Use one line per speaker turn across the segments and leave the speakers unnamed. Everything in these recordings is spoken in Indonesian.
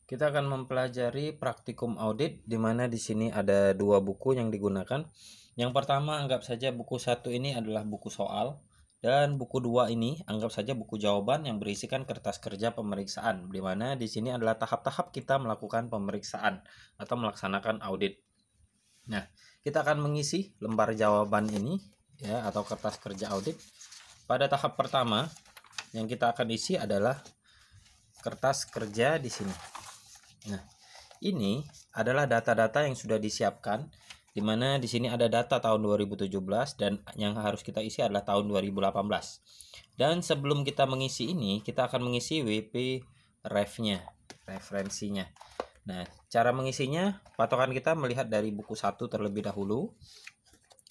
Kita akan mempelajari praktikum audit, di mana di sini ada dua buku yang digunakan. Yang pertama, anggap saja buku 1 ini adalah buku soal, dan buku 2 ini anggap saja buku jawaban yang berisikan kertas kerja pemeriksaan, di mana di sini adalah tahap-tahap kita melakukan pemeriksaan atau melaksanakan audit. Nah, kita akan mengisi lembar jawaban ini ya, atau kertas kerja audit. Pada tahap pertama yang kita akan isi adalah kertas kerja di sini. Nah, ini adalah data-data yang sudah disiapkan, di mana di sini ada data tahun 2017 dan yang harus kita isi adalah tahun 2018. Dan sebelum kita mengisi ini, kita akan mengisi WP ref-nya, referensinya. Nah, cara mengisinya, patokan kita melihat dari buku 1 terlebih dahulu.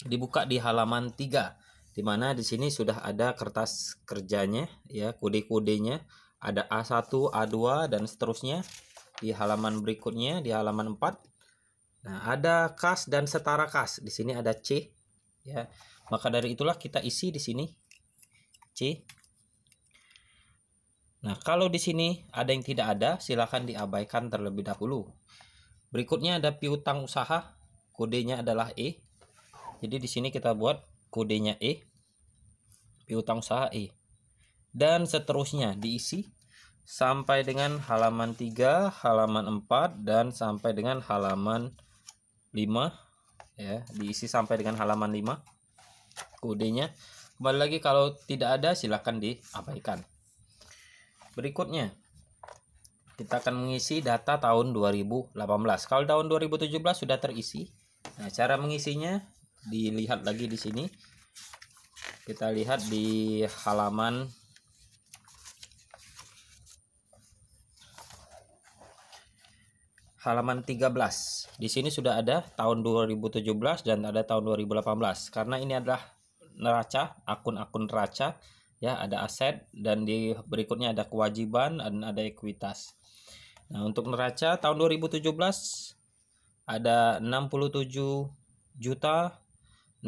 Dibuka di halaman 3, di mana di sini sudah ada kertas kerjanya ya, kode-kodenya, ada A1, A2 dan seterusnya. Di halaman berikutnya di halaman 4. Nah, ada kas dan setara kas. Di sini ada C ya. Maka dari itulah kita isi di sini C. Nah, kalau di sini ada yang tidak ada, silakan diabaikan terlebih dahulu. Berikutnya ada piutang usaha, kodenya adalah E. Jadi di sini kita buat kodenya E. Piutang usaha E. Dan seterusnya diisi sampai dengan halaman 3, halaman 4 dan sampai dengan halaman 5 ya, diisi sampai dengan halaman 5 kodenya. Kembali lagi, kalau tidak ada silakan diabaikan. Berikutnya kita akan mengisi data tahun 2018. Kalau tahun 2017 sudah terisi. Nah, cara mengisinya dilihat lagi di sini. Kita lihat di halaman halaman 13. Di sini sudah ada tahun 2017 dan ada tahun 2018. Karena ini adalah neraca, akun-akun neraca ya, ada aset dan di berikutnya ada kewajiban dan ada ekuitas. Nah, untuk neraca tahun 2017 ada 67.695.000.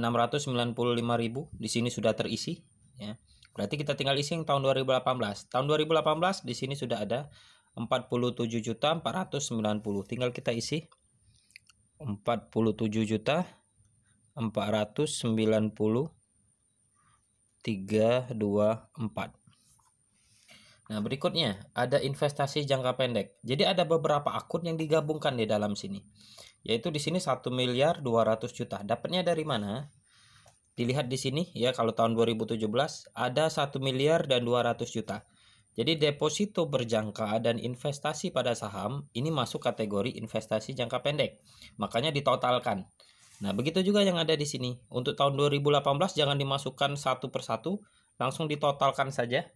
Di sini sudah terisi ya. Berarti kita tinggal isi yang tahun 2018. Tahun 2018 di sini sudah ada 47.490. Tinggal kita isi 47.490.324. Nah, berikutnya ada investasi jangka pendek. Jadi ada beberapa akun yang digabungkan di dalam sini. Yaitu di sini 1.200.000.000. Dapatnya dari mana? Dilihat di sini ya, kalau tahun 2017 ada 1.200.000.000. Jadi deposito berjangka dan investasi pada saham ini masuk kategori investasi jangka pendek. Makanya ditotalkan. Nah, begitu juga yang ada di sini. Untuk tahun 2018 jangan dimasukkan satu persatu, langsung ditotalkan saja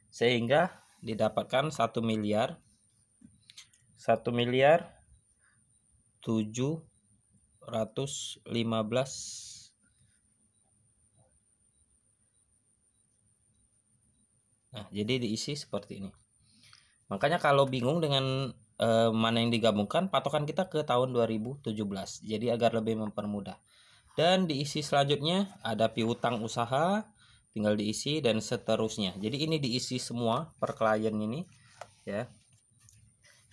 sehingga didapatkan 1.715.000.000. Nah, jadi diisi seperti ini. Makanya kalau bingung dengan mana yang digabungkan, patokan kita ke tahun 2017. Jadi agar lebih mempermudah. Dan diisi selanjutnya ada piutang usaha, tinggal diisi dan seterusnya. Jadi ini diisi semua per klien ini ya.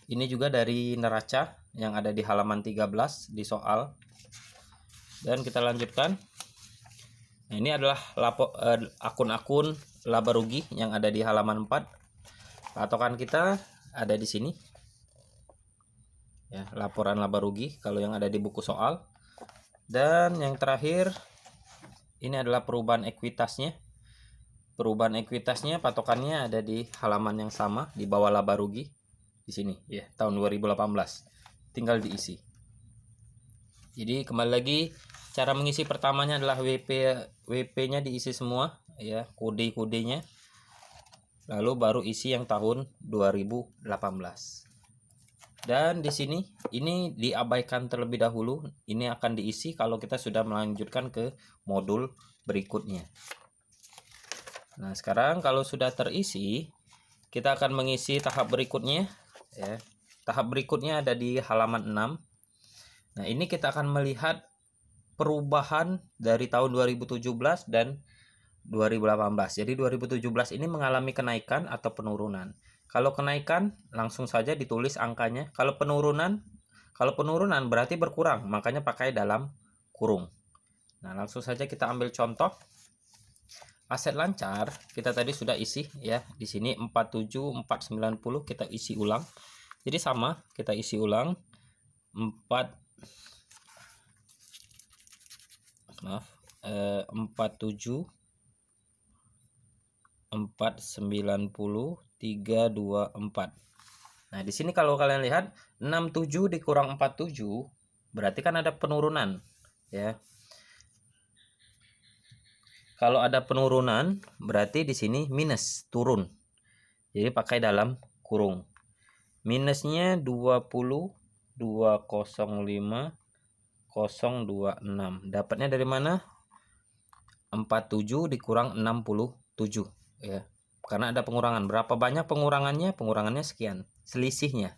Ini juga dari neraca yang ada di halaman 13 di soal. Dan kita lanjutkan. Nah, ini adalah akun-akun laba rugi yang ada di halaman 4. Patokan kita ada di sini. Ya, laporan laba rugi kalau yang ada di buku soal. Dan yang terakhir ini adalah perubahan ekuitasnya. Perubahan ekuitasnya patokannya ada di halaman yang sama di bawah laba rugi di sini ya, tahun 2018. Tinggal diisi. Jadi kembali lagi, cara mengisi pertamanya adalah WP-nya diisi semua ya, kode-kodenya. Lalu baru isi yang tahun 2018. Dan di sini ini diabaikan terlebih dahulu. Ini akan diisi kalau kita sudah melanjutkan ke modul berikutnya. Nah, sekarang kalau sudah terisi, kita akan mengisi tahap berikutnya ya. Tahap berikutnya ada di halaman 6. Nah, ini kita akan melihat perubahan dari tahun 2017 dan 2018. Jadi 2017 ini mengalami kenaikan atau penurunan. Kalau kenaikan langsung saja ditulis angkanya. Kalau penurunan berarti berkurang, makanya pakai dalam kurung. Nah, langsung saja kita ambil contoh. Aset lancar kita tadi sudah isi ya. Di sini 47, 490 kita isi ulang. Jadi sama, kita isi ulang 47 490 324. Nah, di sini kalau kalian lihat 67 dikurang 47 berarti kan ada penurunan ya. Kalau ada penurunan berarti di sini minus, turun. Jadi pakai dalam kurung. Minusnya 20 205 026. Dapatnya dari mana? 47 dikurang 67 ya. Karena ada pengurangan. Berapa banyak pengurangannya? Pengurangannya sekian. Selisihnya.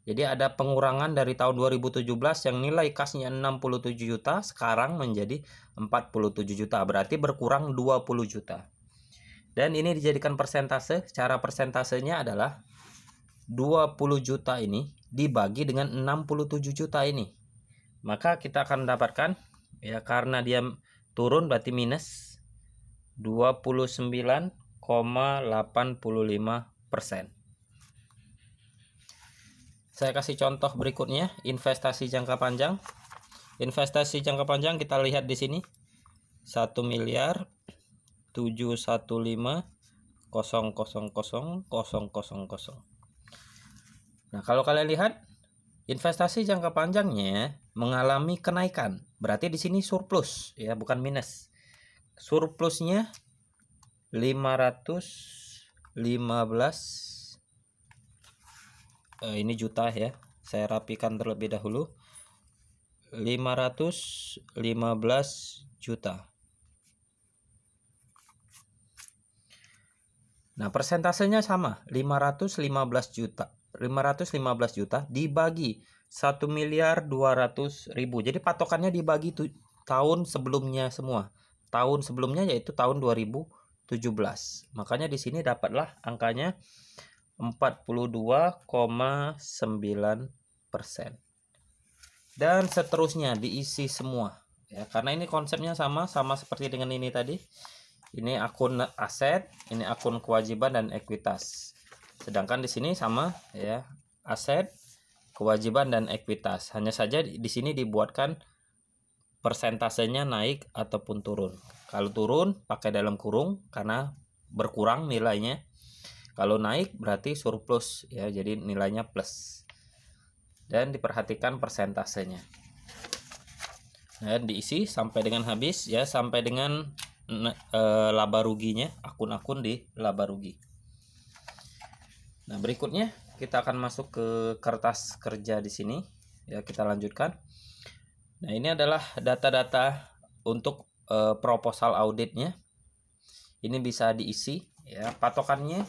Jadi ada pengurangan dari tahun 2017 yang nilai kasnya 67 juta sekarang menjadi 47 juta. Berarti berkurang 20 juta. Dan ini dijadikan persentase. Cara persentasenya adalah 20 juta ini dibagi dengan 67 juta ini. Maka kita akan mendapatkan ya, karena dia turun berarti minus 29,85%. Saya kasih contoh berikutnya, investasi jangka panjang. Investasi jangka panjang kita lihat di sini 1 miliar 715 000 000. Nah, kalau kalian lihat investasi jangka panjangnya mengalami kenaikan. Berarti di sini surplus ya, bukan minus. Surplusnya 515 ini juta ya. Saya rapikan terlebih dahulu. 515 juta. Nah, persentasenya sama, 515 juta. 515 juta dibagi 1 miliar 200 ribu. Jadi patokannya dibagi tahun sebelumnya semua. Tahun sebelumnya yaitu tahun 2017. Makanya di sini dapatlah angkanya 42,9%. Dan seterusnya diisi semua ya, karena ini konsepnya sama seperti dengan ini tadi. Ini akun aset, ini akun kewajiban dan ekuitas. Sedangkan di sini sama ya, aset, kewajiban dan ekuitas. Hanya saja di sini dibuatkan persentasenya naik ataupun turun. Kalau turun pakai dalam kurung karena berkurang nilainya. Kalau naik berarti surplus ya, jadi nilainya plus. Dan diperhatikan persentasenya. Nah, diisi sampai dengan habis ya, sampai dengan laba ruginya, akun-akun di laba rugi. Nah, berikutnya kita akan masuk ke kertas kerja di sini. Ya, kita lanjutkan. Nah, ini adalah data-data untuk proposal auditnya. Ini bisa diisi ya, patokannya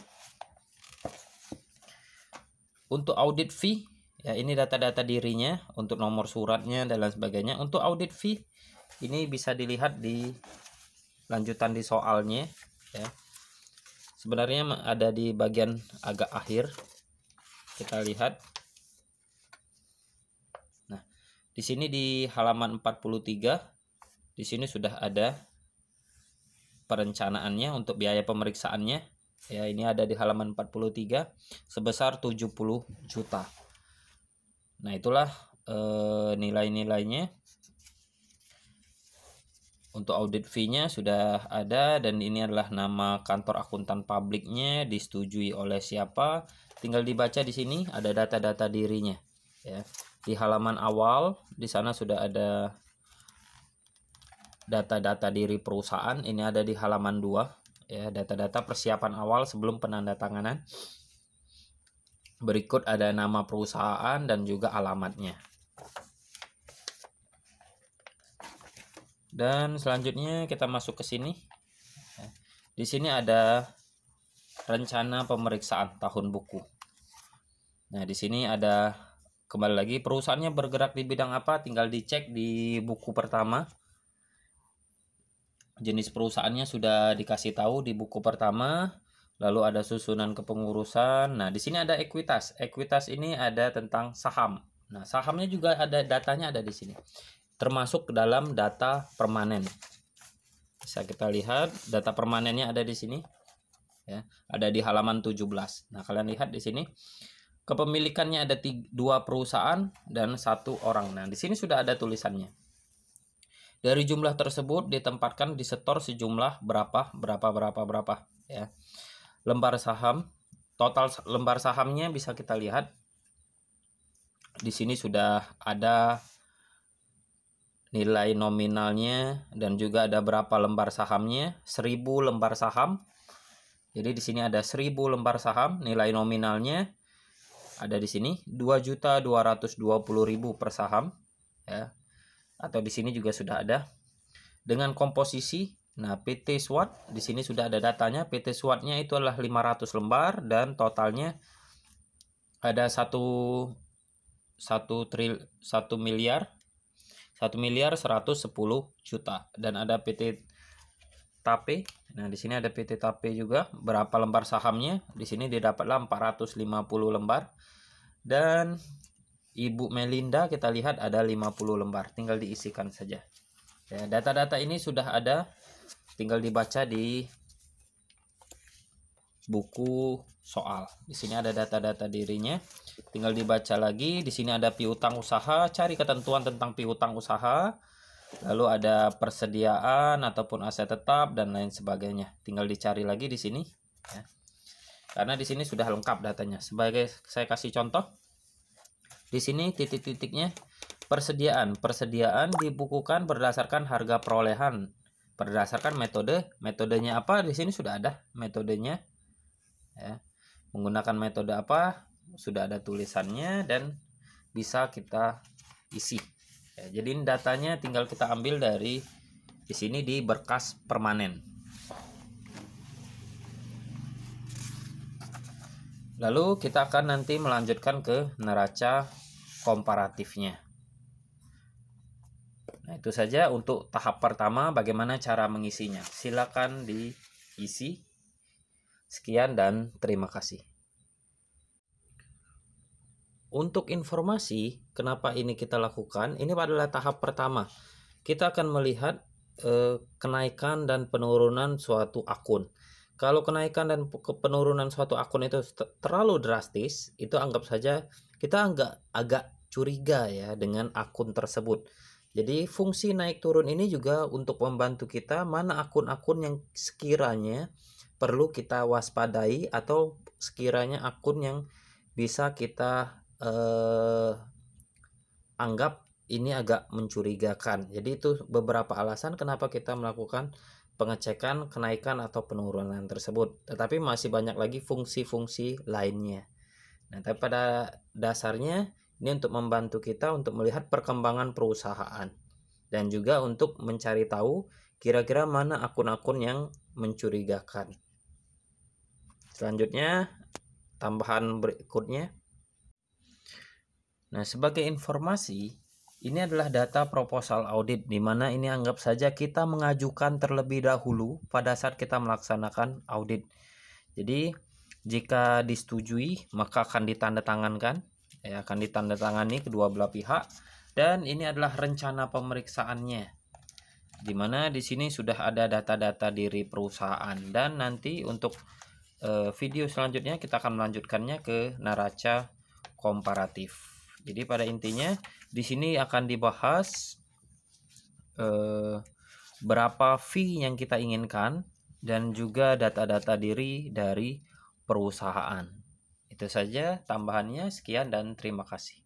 untuk audit fee ya, ini data-data dirinya, untuk nomor suratnya dan lain sebagainya. Untuk audit fee ini bisa dilihat di lanjutan di soalnya ya. Sebenarnya ada di bagian agak akhir. Kita lihat. Nah, di sini di halaman 43 di sini sudah ada perencanaannya untuk biaya pemeriksaannya. Ya, ini ada di halaman 43 sebesar 70 juta. Nah, itulah nilai-nilainya. Untuk audit fee-nya sudah ada, dan ini adalah nama kantor akuntan publiknya, disetujui oleh siapa. Tinggal dibaca di sini ada data-data dirinya ya. Di halaman awal di sana sudah ada data-data diri perusahaan. Ini ada di halaman 2 ya, data-data persiapan awal sebelum penandatanganan. Berikut ada nama perusahaan dan juga alamatnya. Dan selanjutnya kita masuk ke sini. Di sini ada rencana pemeriksaan tahun buku. Nah, di sini ada kembali lagi perusahaannya bergerak di bidang apa, tinggal dicek di buku pertama. Jenis perusahaannya sudah dikasih tahu di buku pertama. Lalu ada susunan kepengurusan. Nah, di sini ada ekuitas. Ekuitas ini ada tentang saham. Nah, sahamnya juga ada, datanya ada di sini. Termasuk ke dalam data permanen. Bisa kita lihat data permanennya ada di sini. Ya, ada di halaman 17. Nah, kalian lihat di sini. Kepemilikannya ada 2 perusahaan dan 1 orang. Nah, di sini sudah ada tulisannya. Dari jumlah tersebut ditempatkan di setor sejumlah berapa ya. Lembar saham, total lembar sahamnya bisa kita lihat. Di sini sudah ada nilai nominalnya dan juga ada berapa lembar sahamnya, 1000 lembar saham. Jadi di sini ada 1000 lembar saham, nilai nominalnya ada di sini 2.220.000 per saham ya. Atau di sini juga sudah ada dengan komposisi. Nah, PT SWOT di sini sudah ada datanya. PT SWOT-nya itu adalah 500 lembar dan totalnya ada 1 miliar 1.110 juta. Dan ada PT TAPE. Nah, di sini ada PT TAPE juga. Berapa lembar sahamnya? Di sini didapatlah 450 lembar. Dan Ibu Melinda kita lihat ada 50 lembar. Tinggal diisikan saja. Ya, data-data ini sudah ada, tinggal dibaca di buku soal. Di sini ada data-data dirinya, tinggal dibaca lagi. Di sini ada piutang usaha, cari ketentuan tentang piutang usaha. Lalu ada persediaan ataupun aset tetap dan lain sebagainya. Tinggal dicari lagi di sini. Ya. Karena di sini sudah lengkap datanya. Sebagai saya kasih contoh, di sini titik-titiknya. Persediaan dibukukan berdasarkan harga perolehan, berdasarkan metodenya apa, di sini sudah ada metodenya ya. Menggunakan metode apa sudah ada tulisannya dan bisa kita isi ya. Jadi datanya tinggal kita ambil dari di sini di berkas permanen. Lalu kita akan nanti melanjutkan ke neraca komparatifnya. Nah, itu saja untuk tahap pertama, bagaimana cara mengisinya. Silakan diisi. Sekian dan terima kasih. Untuk informasi, kenapa ini kita lakukan, ini adalah tahap pertama. Kita akan melihat kenaikan dan penurunan suatu akun. Kalau kenaikan dan penurunan suatu akun itu terlalu drastis, itu anggap saja kita agak curiga ya dengan akun tersebut. Jadi fungsi naik turun ini juga untuk membantu kita mana akun-akun yang sekiranya perlu kita waspadai atau sekiranya akun yang bisa kita anggap ini agak mencurigakan. Jadi itu beberapa alasan kenapa kita melakukan pengecekan kenaikan atau penurunan tersebut. Tetapi masih banyak lagi fungsi-fungsi lainnya. Nah, tapi pada dasarnya ini untuk membantu kita untuk melihat perkembangan perusahaan dan juga untuk mencari tahu kira-kira mana akun-akun yang mencurigakan. Selanjutnya, tambahan berikutnya. Nah, sebagai informasi, ini adalah data proposal audit, di mana ini anggap saja kita mengajukan terlebih dahulu pada saat kita melaksanakan audit. Jadi, jika disetujui, maka akan ditandatangankan. Ya, akan ditandatangani kedua belah pihak dan ini adalah rencana pemeriksaannya, di mana di sini sudah ada data-data diri perusahaan dan nanti untuk video selanjutnya kita akan melanjutkannya ke neraca komparatif. Jadi pada intinya di sini akan dibahas berapa fee yang kita inginkan dan juga data-data diri dari perusahaan. Itu saja tambahannya. Sekian dan terima kasih.